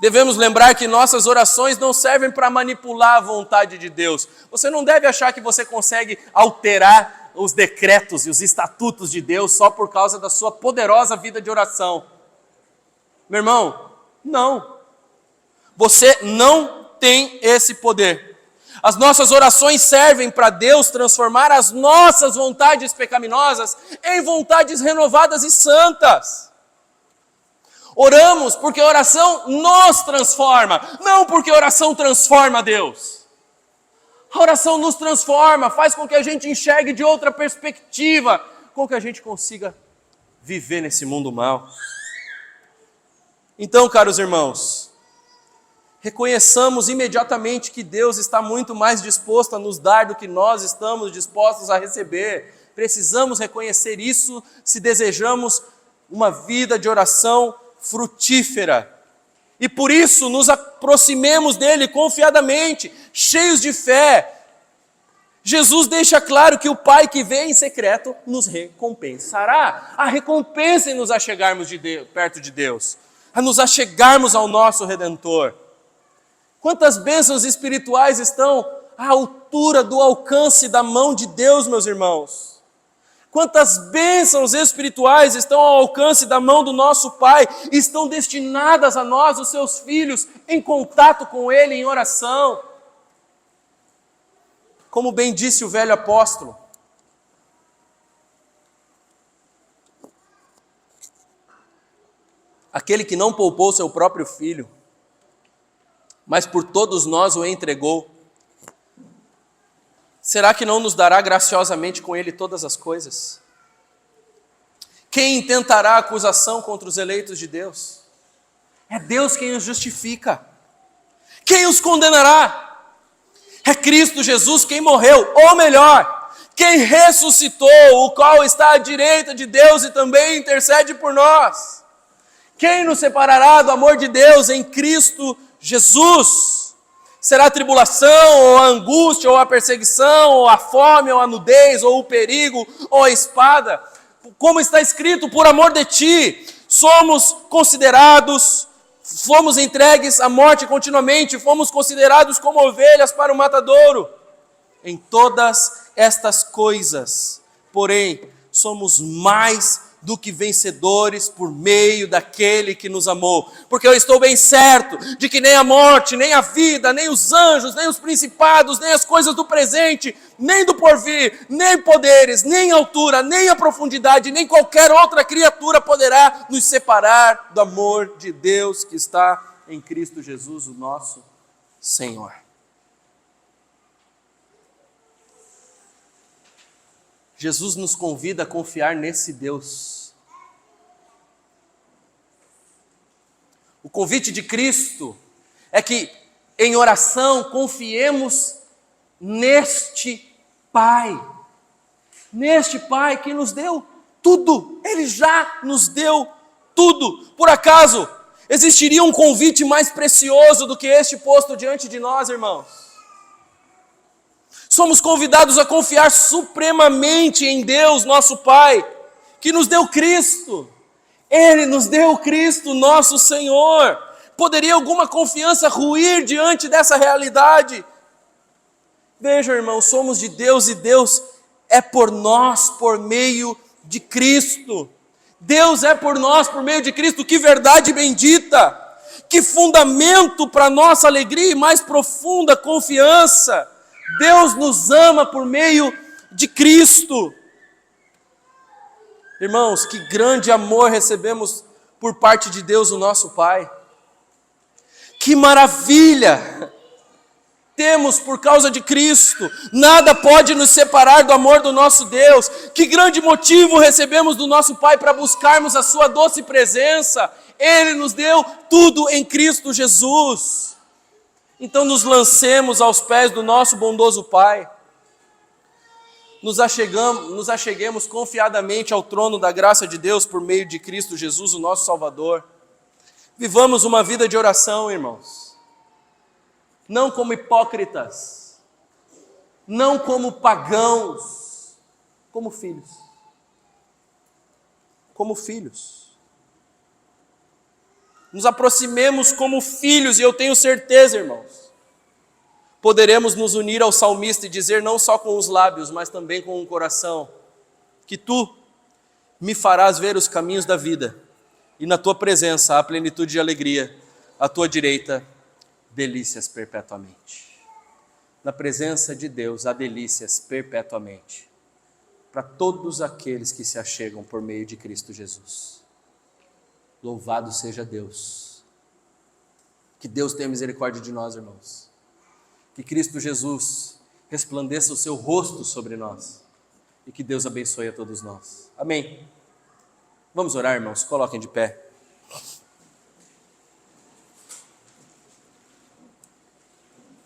devemos lembrar que nossas orações não servem para manipular a vontade de Deus. Você não deve achar que você consegue alterar os decretos e os estatutos de Deus só por causa da sua poderosa vida de oração. Meu irmão, não. Você não tem esse poder. As nossas orações servem para Deus transformar as nossas vontades pecaminosas em vontades renovadas e santas. Oramos porque a oração nos transforma, não porque a oração transforma Deus. A oração nos transforma, faz com que a gente enxergue de outra perspectiva, com que a gente consiga viver nesse mundo mal. Então, caros irmãos, reconheçamos imediatamente que Deus está muito mais disposto a nos dar do que nós estamos dispostos a receber. Precisamos reconhecer isso se desejamos uma vida de oração frutífera E por isso nos aproximemos dele confiadamente, cheios de fé. Jesus deixa claro que o Pai que vê em secreto nos recompensará. A recompensa em nos achegarmos perto de Deus, a nos achegarmos ao nosso Redentor. Quantas bênçãos espirituais estão à altura do alcance da mão de Deus, meus irmãos? Quantas bênçãos espirituais estão ao alcance da mão do nosso Pai, estão destinadas a nós, os seus filhos, em contato com Ele, em oração. Como bem disse o velho apóstolo, aquele que não poupou seu próprio filho, mas por todos nós o entregou, será que não nos dará graciosamente com ele todas as coisas? Quem intentará acusação contra os eleitos de Deus? É Deus quem os justifica. Quem os condenará? É Cristo Jesus quem morreu, ou melhor, quem ressuscitou, o qual está à direita de Deus e também intercede por nós. Quem nos separará do amor de Deus em Cristo Jesus? Será a tribulação, ou a angústia, ou a perseguição, ou a fome, ou a nudez, ou o perigo, ou a espada? Como está escrito, por amor de ti, somos entregues à morte continuamente, fomos considerados como ovelhas para o matadouro. Em todas estas coisas, porém, somos mais do que vencedores por meio daquele que nos amou. Porque eu estou bem certo de que nem a morte, nem a vida, nem os anjos, nem os principados, nem as coisas do presente, nem do porvir, nem poderes, nem altura, nem a profundidade, nem qualquer outra criatura poderá nos separar do amor de Deus que está em Cristo Jesus, o nosso Senhor. Jesus nos convida a confiar nesse Deus. O convite de Cristo é que, em oração, confiemos neste Pai. Neste Pai que nos deu tudo. Ele já nos deu tudo. Por acaso, existiria um convite mais precioso do que este posto diante de nós, irmãos? Somos convidados a confiar supremamente em Deus, nosso Pai, que nos deu Cristo. Ele nos deu Cristo, nosso Senhor. Poderia alguma confiança ruir diante dessa realidade? Veja, irmão, somos de Deus e Deus é por nós por meio de Cristo. Deus é por nós por meio de Cristo. Que verdade bendita! Que fundamento para nossa alegria e mais profunda confiança! Deus nos ama por meio de Cristo. Irmãos, que grande amor recebemos por parte de Deus, o nosso Pai. Que maravilha temos por causa de Cristo. Nada pode nos separar do amor do nosso Deus. Que grande motivo recebemos do nosso Pai para buscarmos a sua doce presença. Ele nos deu tudo em Cristo Jesus. Então nos lancemos aos pés do nosso bondoso Pai. Nos acheguemos confiadamente ao trono da graça de Deus por meio de Cristo Jesus, o nosso Salvador. Vivamos uma vida de oração, irmãos. Não como hipócritas, não como pagãos, como filhos. Como filhos. Nos aproximemos como filhos, e eu tenho certeza, irmãos, poderemos nos unir ao salmista e dizer não só com os lábios, mas também com o coração, que tu me farás ver os caminhos da vida, e na tua presença há plenitude de alegria, à tua direita, delícias perpetuamente. Na presença de Deus há delícias perpetuamente, para todos aqueles que se achegam por meio de Cristo Jesus. Louvado seja Deus. Que Deus tenha misericórdia de nós, irmãos. Que Cristo Jesus resplandeça o seu rosto sobre nós. E que Deus abençoe a todos nós. Amém. Vamos orar, irmãos. Coloquem de pé.